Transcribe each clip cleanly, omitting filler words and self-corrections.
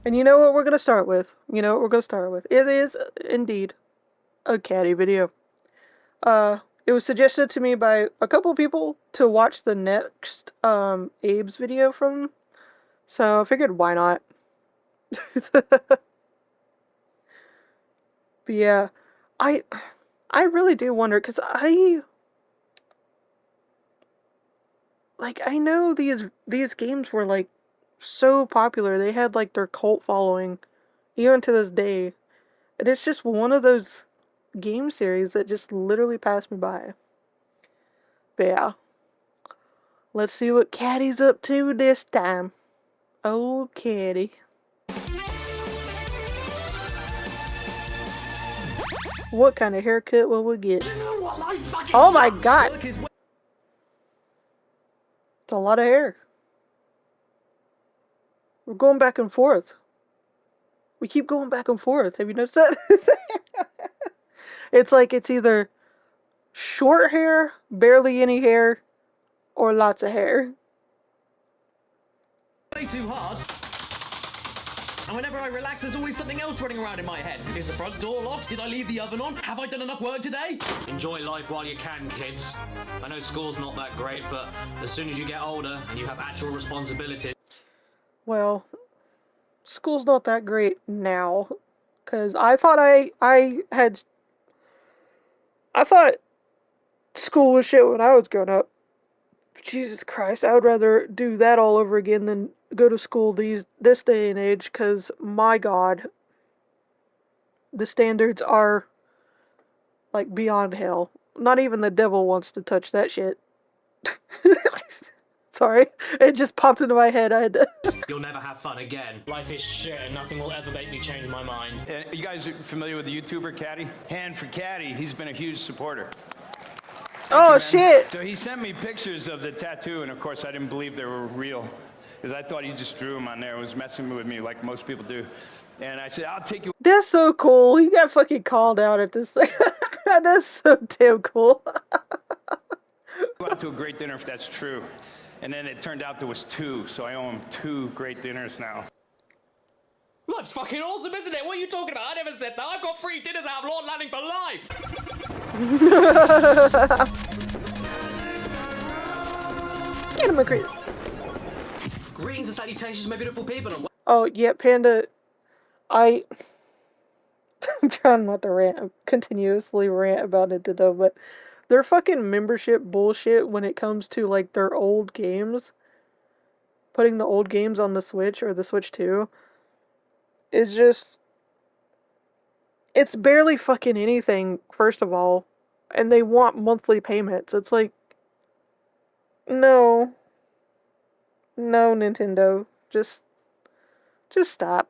And you know what we're going to start with? You know what we're going to start with? It is, indeed, a caddy video. It was suggested to me by a couple of people to watch the next, Abe's video from, so I figured why not? But yeah, I really do wonder, because I know these games were, like, so popular. They had, like, their cult following, even to this day. And it's just one of those game series that just literally passed me by. But yeah, let's see what Caddy's up to this time. Old Caddy. What kind of haircut will we get? Oh my god! It's a lot of hair. We're going back and forth. We keep going back and forth. Have you noticed that? It's like it's either short hair, barely any hair, or lots of hair. Way too hard. And whenever I relax, there's always something else running around in my head. Is the front door locked? Did I leave the oven on? Have I done enough work today? Enjoy life while you can, kids. I know school's not that great, but as soon as you get older and you have actual responsibilities... Well, school's not that great now. Because I thought I thought school was shit when I was growing up. Jesus Christ, I would rather do that all over again than go to school this day and age, because my god, the standards are like beyond hell. Not even the devil wants to touch that shit. Sorry, it just popped into my head. I had to You'll never have fun again. Life is shit and nothing will ever make me change my mind. You guys are familiar with the YouTuber Caddy? Hand for Caddy, he's been a huge supporter. Oh shit! So he sent me pictures of the tattoo, and of course I didn't believe they were real, because I thought he just drew them on there and was messing with me like most people do. And I said, I'll take you. That's so cool. He got fucking called out at this thing. That's so damn cool. Go out to a great dinner if that's true. And then it turned out there was 2, so I owe him 2 great dinners now. Life's fucking awesome, isn't it? What are you talking about? I never said that. I've got 3 dinners out of Lord Landing for life. Get him a Chris. Greetings and salutations, my beautiful people. And Oh, yeah, Panda. I'm trying not to continuously rant about Nintendo, but their fucking membership bullshit when it comes to, like, their old games, putting the old games on the Switch or the Switch 2, is just, it's barely fucking anything, first of all, and they want monthly payments. It's like, no, Nintendo, just stop.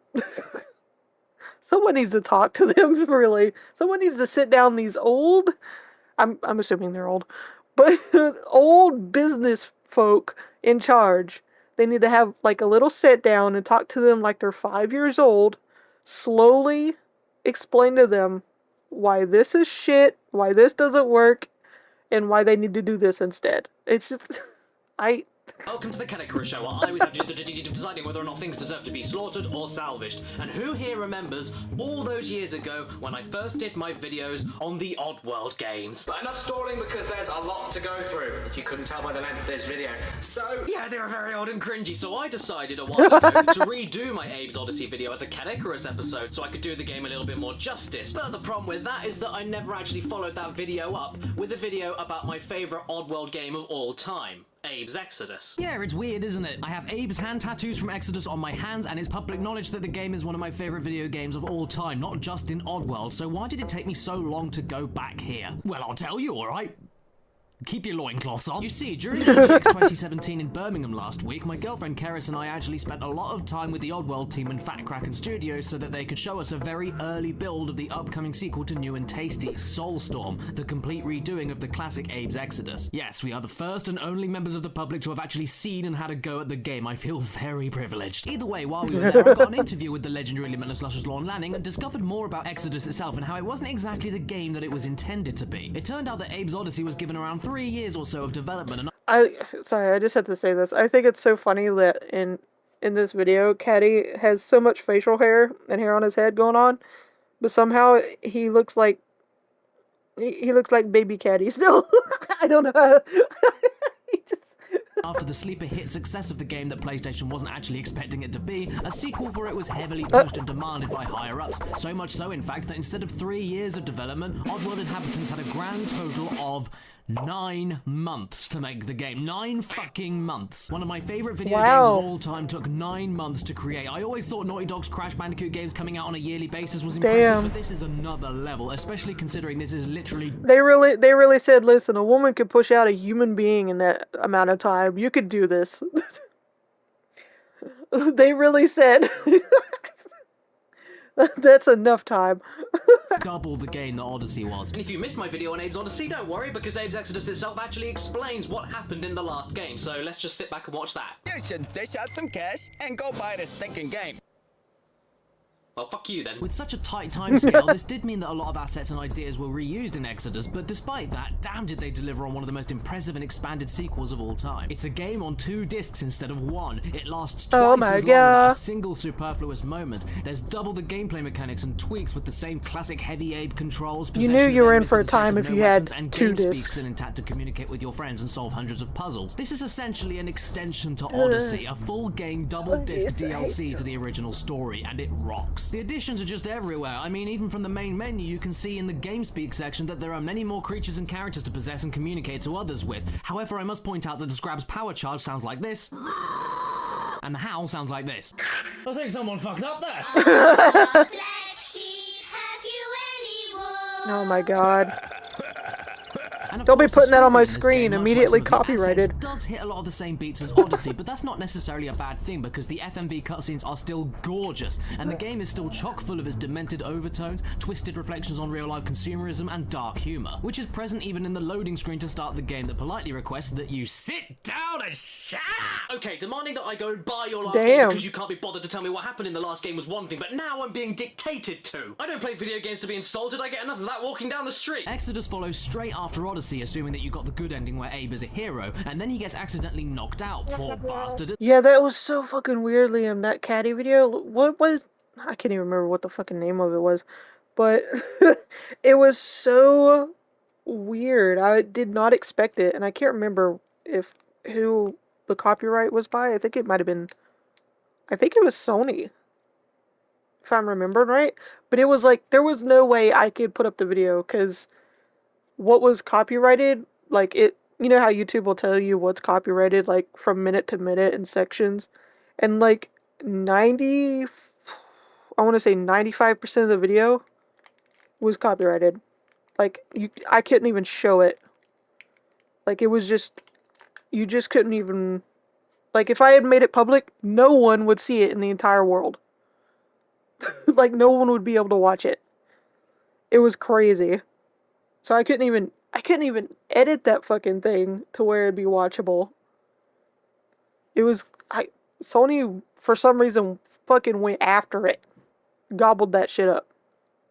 Someone needs to talk to them, really. Someone needs to sit down these old, I'm assuming they're old, but old business folk in charge. They need to have, like, a little sit down and talk to them like they're 5 years old, slowly explain to them why this is shit, why this doesn't work, and why they need to do this instead. It's just, welcome to the Caddicarus show, where I always have to do the duty of deciding whether or not things deserve to be slaughtered or salvaged. And who here remembers all those years ago when I first did my videos on the Oddworld games? But enough stalling, because there's a lot to go through, if you couldn't tell by the length of this video. So, yeah, they were very old and cringy, so I decided a while ago to redo my Abe's Odyssey video as a Caddicarus episode so I could do the game a little bit more justice. But the problem with that is that I never actually followed that video up with a video about my favourite Oddworld game of all time. Abe's Exoddus. Yeah, it's weird, isn't it? I have Abe's hand tattoos from Exoddus on my hands, and it's public knowledge that the game is one of my favorite video games of all time, not just in Oddworld, so why did it take me so long to go back here? Well, I'll tell you, alright? Keep your loincloths on. You see, during EGX 2017 in Birmingham last week, my girlfriend Karis and I actually spent a lot of time with the Oddworld team in Fat Kraken Studios so that they could show us a very early build of the upcoming sequel to New and Tasty, Soulstorm, the complete redoing of the classic Abe's Exoddus. Yes, we are the first and only members of the public to have actually seen and had a go at the game. I feel very privileged. Either way, while we were there, I got an interview with the legendary Limitless Luscious Lorne Lanning and discovered more about Exoddus itself and how it wasn't exactly the game that it was intended to be. It turned out that Abe's Odyssey was given around 3 years or so of development, and sorry, I just had to say this. I think it's so funny that in in this video, Caddy has so much facial hair and hair on his head going on, but somehow he looks like baby Caddy still. I don't know. He just- After the sleeper hit success of the game that PlayStation wasn't actually expecting it to be, a sequel for it was heavily pushed and demanded by higher-ups. So much so, in fact, that instead of 3 years of development, Oddworld inhabitants had a grand total of 9 months to make the game. 9 fucking months. One of my favorite video games Wow. of all time took 9 months to create. I always thought Naughty Dog's Crash Bandicoot games coming out on a yearly basis was impressive, Damn. but this is another level, especially considering this is literally They really said, listen, a woman could push out a human being in that amount of time. You could do this. They really said that's enough time. double the game that Odyssey was. And if you missed my video on Abe's Odyssey, don't worry, because Abe's Exoddus itself actually explains what happened in the last game, so let's just sit back and watch that. You should dish out some cash and go buy the stinking game. Well, fuck you then. With such a tight timescale, this did mean that a lot of assets and ideas were reused in Exoddus, but despite that, damn did they deliver on one of the most impressive and expanded sequels of all time. It's a game on 2 discs instead of 1. It lasts twice Oh my as long God. without a single superfluous moment. There's double the gameplay mechanics and tweaks with the same classic heavy Abe controls. You knew possession you were of in for a enemies for the sake time of if no you had weapons, and 2 game speak discs. still intact to communicate with your friends and solve hundreds of puzzles. This is essentially an extension to Odyssey, a full game double disc DLC to the original story, and it rocks. The additions are just everywhere. I mean, even from the main menu, you can see in the GameSpeak section that there are many more creatures and characters to possess and communicate to others with. However, I must point out that the Scrab's power charge sounds like this, and the howl sounds like this. I think someone fucked up there. Black sheep, have you any wool? Oh my god. And of Don't be course, the putting that on my story in this screen, game, much like immediately some of the copyrighted. assets, does hit a lot of the same beats as Odyssey, but that's not necessarily a bad thing because the FMV cutscenes are still gorgeous, and the game is still chock full of its demented overtones, twisted reflections on real-life consumerism, and dark humor, which is present even in the loading screen to start the game that politely requests that you sit down and shut up! Okay, demanding that I go buy your last Damn. game because you can't be bothered to tell me what happened in the last game was one thing, but now I'm being dictated to. I don't play video games to be insulted, I get enough of that walking down the street. Exoddus follows straight after Odyssey, assuming that you got the good ending where Abe is a hero, and then he gets accidentally knocked out, poor bastard. Yeah, that was so fucking weird, Liam. That Caddy video. What was? I can't even remember what the fucking name of it was, but it was so weird. I did not expect it, and I can't remember who the copyright was by. I think it might have been. I think it was Sony, if I'm remembering right. But it was like there was no way I could put up the video because what was copyrighted, like it. You know how YouTube will tell you what's copyrighted, like from minute to minute in sections, and like 90, I want to say 95% of the video was copyrighted. Like I couldn't even show it. Like it was just, you just couldn't even. Like if I had made it public, no one would see it in the entire world. Like no one would be able to watch it. It was crazy. So I couldn't even edit that fucking thing to where it'd be watchable. It was Sony for some reason fucking went after it. Gobbled that shit up.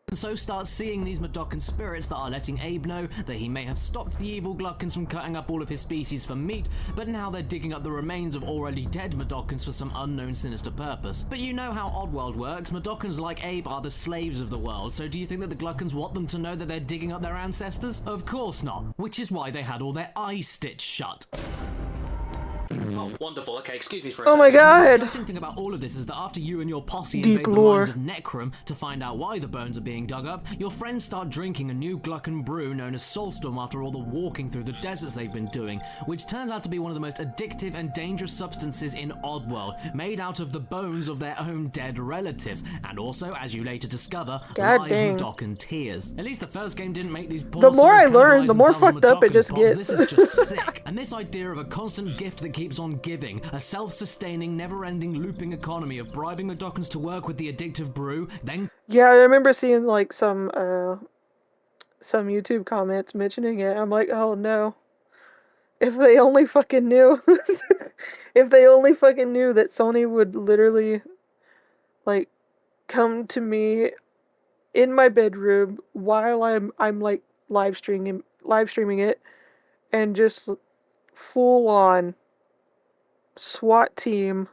And so starts seeing these Mudokon spirits that are letting Abe know that he may have stopped the evil Gluckons from cutting up all of his species for meat, but now they're digging up the remains of already dead Mudokons for some unknown sinister purpose. But you know how Oddworld works, Mudokons like Abe are the slaves of the world, so do you think that the Gluckons want them to know that they're digging up their ancestors? Of course not, which is why they had all their eyes stitched shut. Oh, wonderful. Okay, excuse me for a Oh second. my The god! disgusting thing about all of this is that after you and your posse Deep invade the lore. mines of Necrom to find out why the bones are being dug up, your friends start drinking a new Gluckon brew known as Soulstorm after all the walking through the deserts they've been doing, which turns out to be one of the most addictive and dangerous substances in Oddworld, made out of the bones of their own dead relatives, and also, as you later discover, God live dang. Mudokon tears. At least the first game didn't make these poor The more souls I learn, cannibalize the more themselves on fucked up it Mudokon just pods. gets. This is just sick. And this idea of a constant gift that keeps on giving, a self-sustaining, never-ending looping economy of bribing Mudokons to work with the addictive brew, then Yeah, I remember seeing like some YouTube comments mentioning it. I'm like, oh no. If they only fucking knew. If they only fucking knew that Sony would literally like come to me in my bedroom while I'm like live streaming it and just full on SWAT team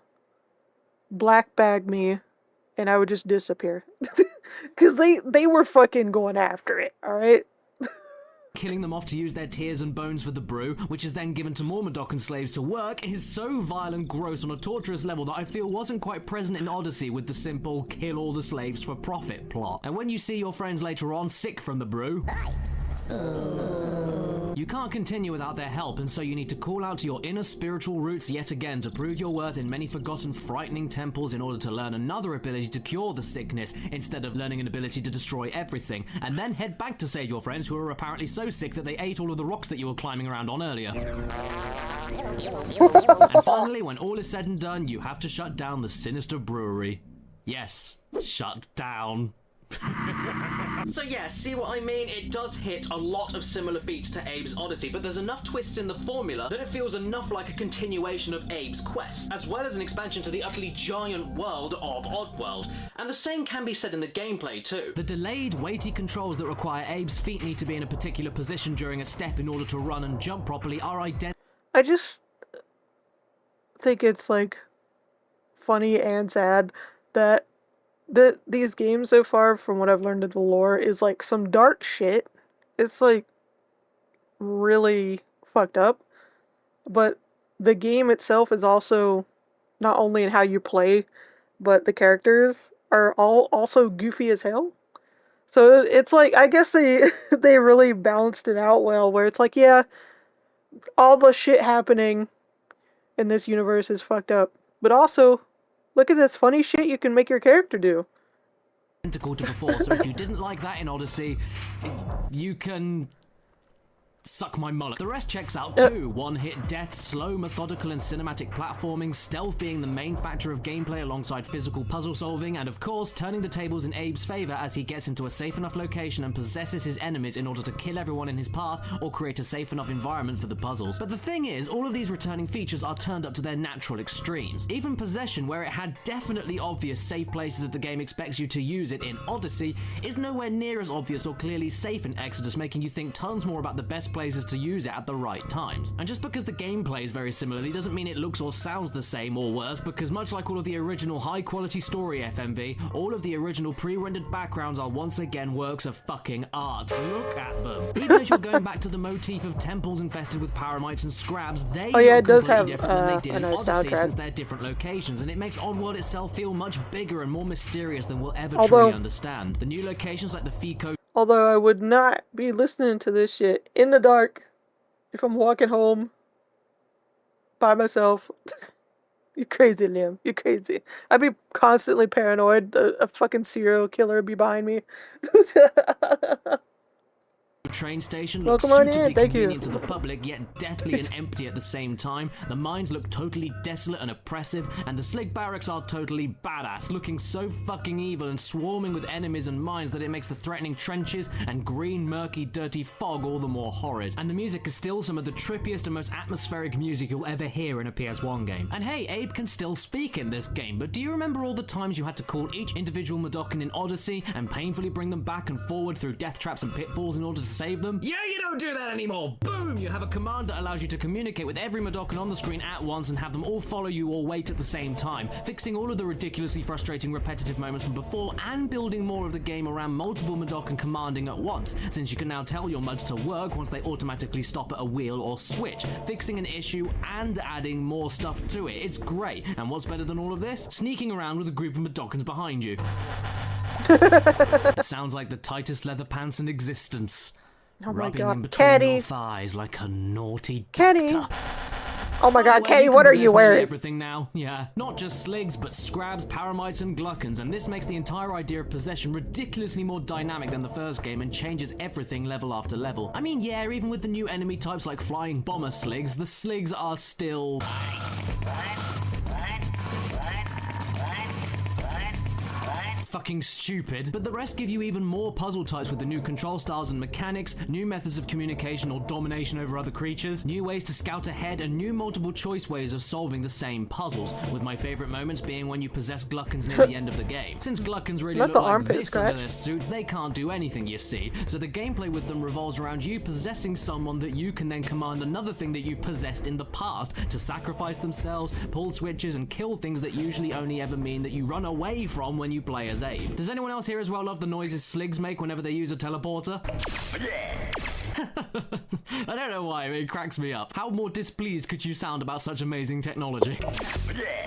black bag me, and I would just disappear. Because they were fucking going after it, alright? Killing them off to use their tears and bones for the brew, which is then given to more Mudokon slaves to work, is so vile and gross on a torturous level that I feel wasn't quite present in Odyssey with the simple kill all the slaves for profit plot. And when you see your friends later on sick from the brew, you can't continue without their help, and so you need to call out to your inner spiritual roots yet again to prove your worth in many forgotten, frightening temples in order to learn another ability to cure the sickness, instead of learning an ability to destroy everything, and then head back to save your friends who are apparently so sick that they ate all of the rocks that you were climbing around on earlier. And finally, when all is said and done, you have to shut down the sinister brewery. Yes, shut down. So yeah, see what I mean? It does hit a lot of similar beats to Abe's Odyssey, but there's enough twists in the formula that it feels enough like a continuation of Abe's quest, as well as an expansion to the utterly giant world of Oddworld. And the same can be said in the gameplay too. The delayed, weighty controls that require Abe's feet need to be in a particular position during a step in order to run and jump properly are identical. I just think it's, like, funny and sad that these games so far, from what I've learned of the lore, is like some dark shit. It's like really fucked up. But the game itself is also not only in how you play, but the characters are all also goofy as hell. So it's like, I guess they really balanced it out well, where it's like, yeah, all the shit happening in this universe is fucked up, but also look at this funny shit you can make your character do. Identical to before, so if you didn't like that in Odyssey, you can suck my mullet. The rest checks out too. One-hit death, slow, methodical, and cinematic platforming, stealth being the main factor of gameplay alongside physical puzzle solving, and of course, turning the tables in Abe's favor as he gets into a safe enough location and possesses his enemies in order to kill everyone in his path or create a safe enough environment for the puzzles. But the thing is, all of these returning features are turned up to their natural extremes. Even Possession, where it had definitely obvious safe places that the game expects you to use it in Odyssey, is nowhere near as obvious or clearly safe in Exoddus, making you think tons more about the best places to use it at the right times. And just because the game plays very similarly doesn't mean it looks or sounds the same or worse, because much like all of the original high-quality story FMV, all of the original pre-rendered backgrounds are once again works of fucking art. Look at them. Even as you're going back to the motif of temples infested with paramites and scrabs, they Oh yeah, look it does completely have different than they did a in nice Odyssey, soundtrack. since they're different locations, and it makes Oddworld itself feel much bigger and more mysterious than we'll ever Although- truly understand. The new locations like the Fico Although I would not be listening to this shit in the dark if I'm walking home by myself. You're crazy, Liam. You're crazy. I'd be constantly paranoid. A fucking serial killer would be behind me. train station looks Welcome on in, suitably thank you. convenient to the public, yet deathly and empty at the same time. The mines look totally desolate and oppressive, and the slick barracks are totally badass, looking so fucking evil and swarming with enemies and mines that it makes the threatening trenches and green, murky, dirty fog all the more horrid. And the music is still some of the trippiest and most atmospheric music you'll ever hear in a PS1 game. And hey, Abe can still speak in this game, but do you remember all the times you had to call each individual Mudokon in Odyssey and painfully bring them back and forward through death traps and pitfalls in order to save them? Yeah, you don't do that anymore! Boom! You have a command that allows you to communicate with every Mudokon on the screen at once and have them all follow you or wait at the same time, fixing all of the ridiculously frustrating repetitive moments from before and building more of the game around multiple Mudokon commanding at once, since you can now tell your muds to work once they automatically stop at a wheel or switch, fixing an issue and adding more stuff to it. It's great, and what's better than all of this? Sneaking around with a group of Mudokons behind you. It sounds like the tightest leather pants in existence. Oh my Rubbing in god, between Caddy! your thighs like a naughty Caddy! doctor. Oh my god, Well, Caddy, can what are possess you nearly wearing? Everything now, yeah. Not just sligs, but scrabs, paramites, and gluckons, and this makes the entire idea of possession ridiculously more dynamic than the first game and changes everything level after level. I mean, yeah, even with the new enemy types like flying bomber sligs, the sligs are still fucking stupid, but the rest give you even more puzzle types with the new control styles and mechanics, new methods of communication or domination over other creatures, new ways to scout ahead, and new multiple choice ways of solving the same puzzles, with my favorite moments being when you possess Gluckons near the end of the game. Since Gluckons really Not look the like armpit this scratch. under their suits, they can't do anything, you see, so the gameplay with them revolves around you possessing someone that you can then command another thing that you've possessed in the past to sacrifice themselves, pull switches, and kill things that usually only ever mean that you run away from when you play as Abe. Does anyone else here as well love the noises Sligs make whenever they use a teleporter? I don't know why, it cracks me up. How more displeased could you sound about such amazing technology?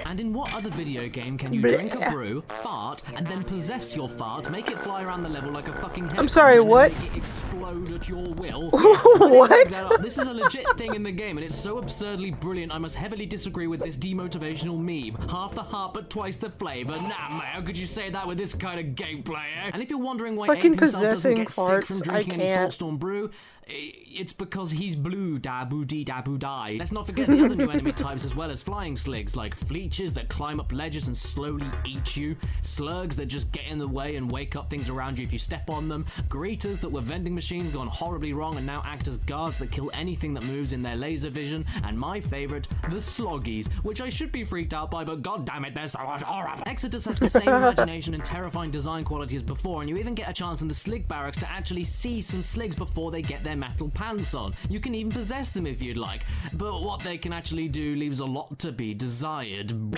And in what other video game can you drink a brew, fart, and then possess your fart, make it fly around the level like a fucking helicopter, I'm sorry, and then what? make it explode at your will? What? This is a legit thing in the game, and it's so absurdly brilliant, I must heavily disagree with this demotivational meme. Half the heart, but twice the flavor. Nah, man, how could you say that with this kind of gameplay, eh? And if you're wondering why Fucking Abe himself doesn't possessing get sick from farts, I drinking any can't. Saltstorm brew, it's because he's blue, dabu dee dabu die. Let's not forget the other new enemy types as well as flying sligs, like fleeches that climb up ledges and slowly eat you, slurgs that just get in the way and wake up things around you if you step on them, greeters that were vending machines gone horribly wrong and now act as guards that kill anything that moves in their laser vision, and my favorite, the sloggies, which I should be freaked out by, but god damn it, they're so horrible. Exoddus has the same imagination and terrifying design quality as before, and you even get a chance in the slig barracks to actually see some sligs before they get their metal pants on. You can even possess them if you'd like, but what they can actually do leaves a lot to be desired. And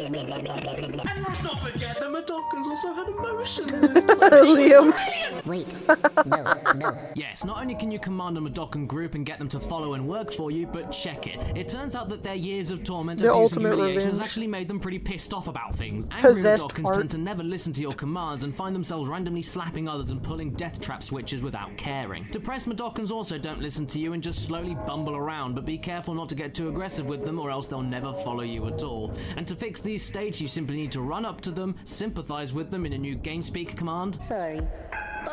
let's not forget the Mudokons also had emotions this time. Liam. Wait, no. Yes, not only can you command a Mudokon group and get them to follow and work for you, but check it. It turns out that their years of torment, Their abuse, and ultimate humiliation has revenge. actually made them pretty pissed off about things. Angry Possessed Mudokons fart. tend to never listen to your commands and find themselves randomly slapping others and pulling death trap switches without caring. Depressed Mudokons also don't listen to you and just slowly bumble around, but be careful not to get too aggressive with them or else they'll never follow you at all. And to fix these states, you simply need to run up to them, sympathize with them in a new GameSpeak command, Sorry.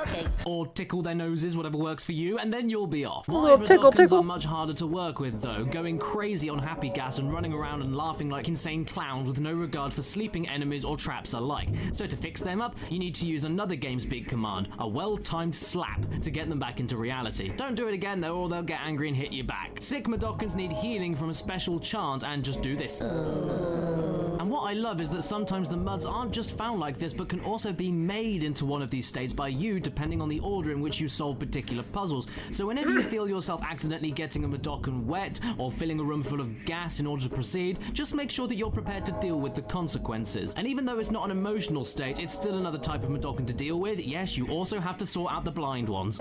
Okay. or tickle their noses, whatever works for you, and then you'll be off. little Wild tickle, Mudokons tickle. are much harder to work with, though, going crazy on happy gas and running around and laughing like insane clowns with no regard for sleeping enemies or traps alike. So to fix them up, you need to use another GameSpeak command, a well-timed slap, to get them back into reality. Don't do it again, though, or they'll get angry and hit you back. Sick Mudokons need healing from a special chant, and just do this. And what I love is that sometimes the muds aren't just found like this, but can also be made into one of these states by you, depending on the order in which you solve particular puzzles. So whenever you feel yourself accidentally getting a Mudokon wet, or filling a room full of gas in order to proceed, just make sure that you're prepared to deal with the consequences. And even though it's not an emotional state, it's still another type of Mudokon to deal with. Yes, you also have to sort out the blind ones.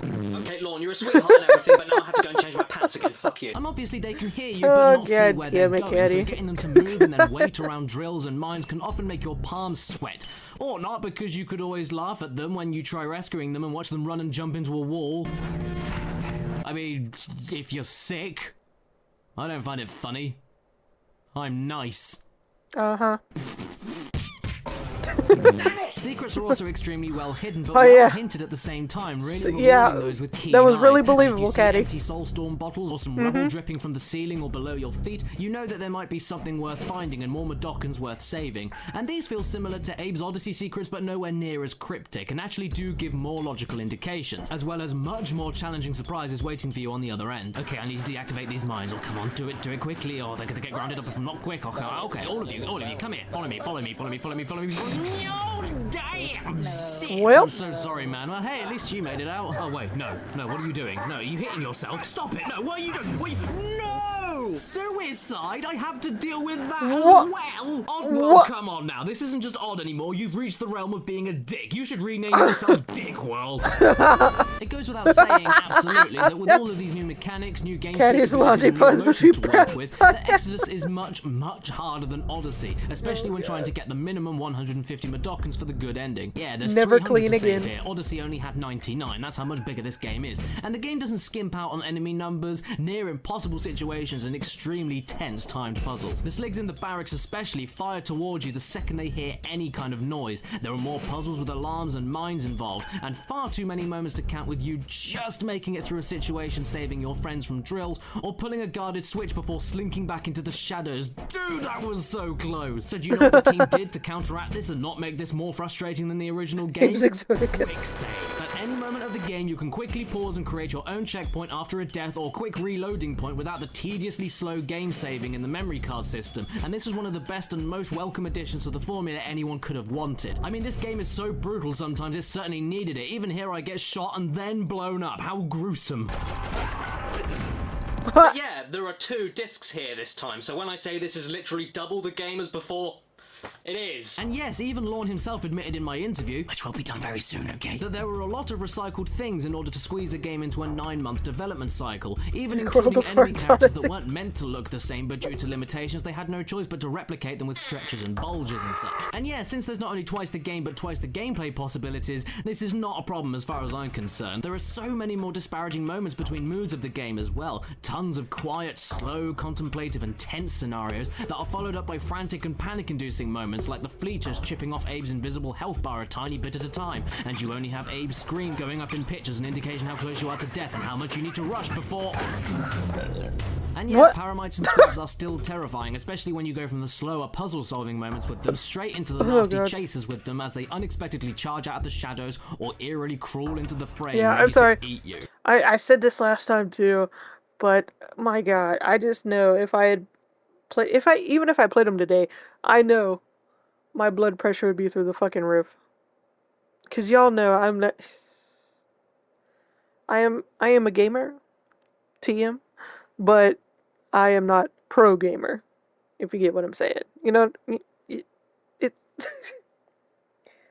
Okay, Lorne, you're a sweetheart and everything, but now I have to go and change my pants again. Fuck you. And obviously they can hear you, but Oh, not see God where they're damn it, going, Caddy. so getting them to move and then wait around drills and mines can often make your palms sweat. Or not, because you could always laugh at them when you try rescuing them and watch them run and jump into a wall. I mean, if you're sick. I don't find it funny. I'm nice. Uh-huh. Secrets are also extremely well hidden, but Oh, well yeah. hinted at the same time, really rewarding yeah, those with keen that was really eyes. And if believable, you see Caddy. empty Soulstorm bottles or some rubble dripping from the ceiling or below your feet, you know that there might be something worth finding and more Mudokons worth saving. And these feel similar to Abe's Odyssey secrets, but nowhere near as cryptic, and actually do give more logical indications, as well as much more challenging surprises waiting for you on the other end. Okay, I need to deactivate these mines. Oh, come on, do it quickly, or they're gonna get grounded up if I'm not quick. Okay, all of you, come here. Follow me. No, damn! Shit. Well. I'm so sorry, man. Well, hey, at least you made it out. Oh, wait, no, what are you doing? No, are you hitting yourself? Stop it! No, what are you doing? No! Suicide? I have to deal with that What? as well? Oddworld, What? come on now. This isn't just odd anymore. You've reached the realm of being a dick. You should rename yourself Dickworld. It goes without saying, absolutely, that with all of these new mechanics, new games, Caddy's laundry new puns must be emotions to work proud. with, that Exoddus is much, much harder than Odyssey, especially when trying to get the minimum 150 Mudokons for the good ending. Yeah, there's Never 300 clean to save again. here. Odyssey only had 99. That's how much bigger this game is. And the game doesn't skimp out on enemy numbers, near impossible situations, and extremely tense timed puzzles. The sligs in the barracks especially fire towards you the second they hear any kind of noise. There are more puzzles with alarms and mines involved, and far too many moments to count with you just making it through a situation, saving your friends from drills, or pulling a guarded switch before slinking back into the shadows. Dude, that was so close. So do you know what the team did to counteract this and not make this more frustrating? frustrating than the original game? Abe's Exoddus. Quick save. At any moment of the game, you can quickly pause and create your own checkpoint after a death or quick reloading point without the tediously slow game saving in the memory card system, and this was one of the best and most welcome additions to the formula anyone could have wanted. I mean, this game is so brutal sometimes it certainly needed it. Even here I get shot and then blown up. How gruesome. But yeah, there are 2 discs here this time, so when I say this is literally double the game as before, it is. And yes, even Lorne himself admitted in my interview, which will be done very soon, okay, that there were a lot of recycled things in order to squeeze the game into a 9-month development cycle, even including enemy characters that weren't meant to look the same, but due to limitations they had no choice but to replicate them with stretches and bulges and such. And yeah, since there's not only twice the game but twice the gameplay possibilities, this is not a problem as far as I'm concerned. There are so many more disparaging moments between moods of the game as well. Tons of quiet, slow, contemplative and tense scenarios that are followed up by frantic and panic-inducing moments like the Fleeters chipping off Abe's invisible health bar a tiny bit at a time, and you only have Abe's scream going up in pitch as an indication how close you are to death and how much you need to rush before... And yes, Paramites and Squibs are still terrifying, especially when you go from the slower puzzle-solving moments with them straight into the nasty chases with them as they unexpectedly charge out of the shadows or eerily crawl into the frame ready to eat you. I said this last time too, but my god, I just know if I had even if I played them today, I know my blood pressure would be through the fucking roof. Cause y'all know I'm not. I am a gamer, TM, but I am not pro gamer. If you get what I'm saying, you know, it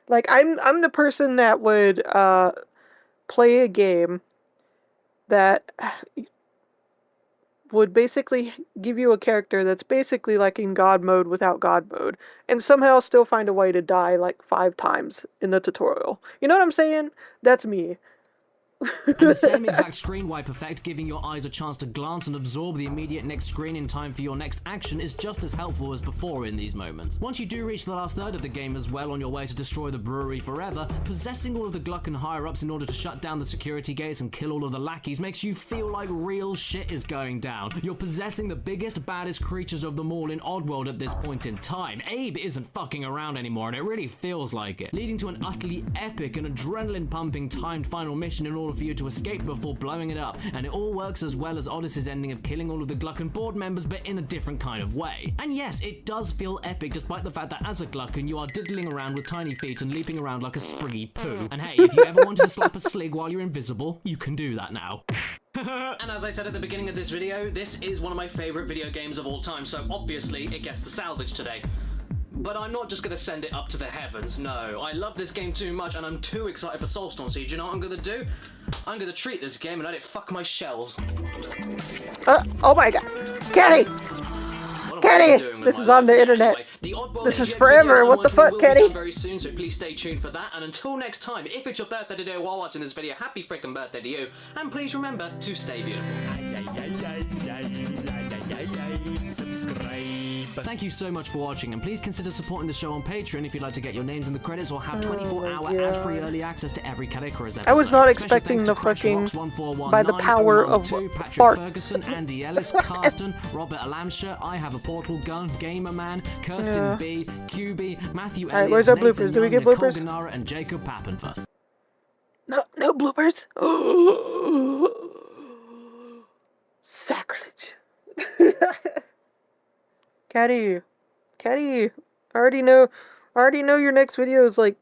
like I'm the person that would play a game that would basically give you a character that's basically like in God mode without God mode, and somehow still find a way to die like 5 times in the tutorial. You know what I'm saying? That's me. And the same exact screen wipe effect, giving your eyes a chance to glance and absorb the immediate next screen in time for your next action, is just as helpful as before in these moments. Once you do reach the last third of the game as well on your way to destroy the brewery forever, possessing all of the Gluck and higher-ups in order to shut down the security gates and kill all of the lackeys makes you feel like real shit is going down. You're possessing the biggest, baddest creatures of them all in Oddworld at this point in time. Abe isn't fucking around anymore, and it really feels like it, leading to an utterly epic and adrenaline-pumping timed final mission in order for you to escape before blowing it up, and it all works as well as Oddys's ending of killing all of the Glucken board members, but in a different kind of way. And yes, it does feel epic despite the fact that as a Glucken you are diddling around with tiny feet and leaping around like a springy poo. And hey, if you ever wanted to slap a slig while you're invisible, you can do that now. And as I said at the beginning of this video, this is one of my favourite video games of all time, so obviously it gets the salvage today. But I'm not just going to send it up to the heavens, no. I love this game too much and I'm too excited for Soulstorm, so do you know what I'm going to do? I'm going to treat this game and let it fuck my shelves. Oh my god. Kenny! Kenny! This is on the internet. This is forever. What the fuck, Kenny? Very soon, so please stay tuned for that. And until next time, if it's your birthday today while watching this video, happy freaking birthday to you. And please remember to stay beautiful. Thank you so much for watching, and please consider supporting the show on Patreon if you'd like to get your names in the credits or have 24-hour ad-free early access to every Caddicarus episode. I was not expecting the fucking, by the power of Patrick farts. Ferguson, Andy Ellis, Carsten, Robert Alamsha, I Have a Portal Gun, Gamerman, Kirsten B, QB, Matthew Elliott, Alright, where's our Nathan bloopers? Do we Young, get Nicole bloopers? Gennara, and Jacob Pappenfuss. No bloopers. Sacrilege. Caddy, I already know your next video is like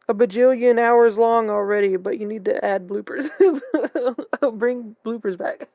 a bajillion hours long already, but you need to add bloopers. I'll bring bloopers back.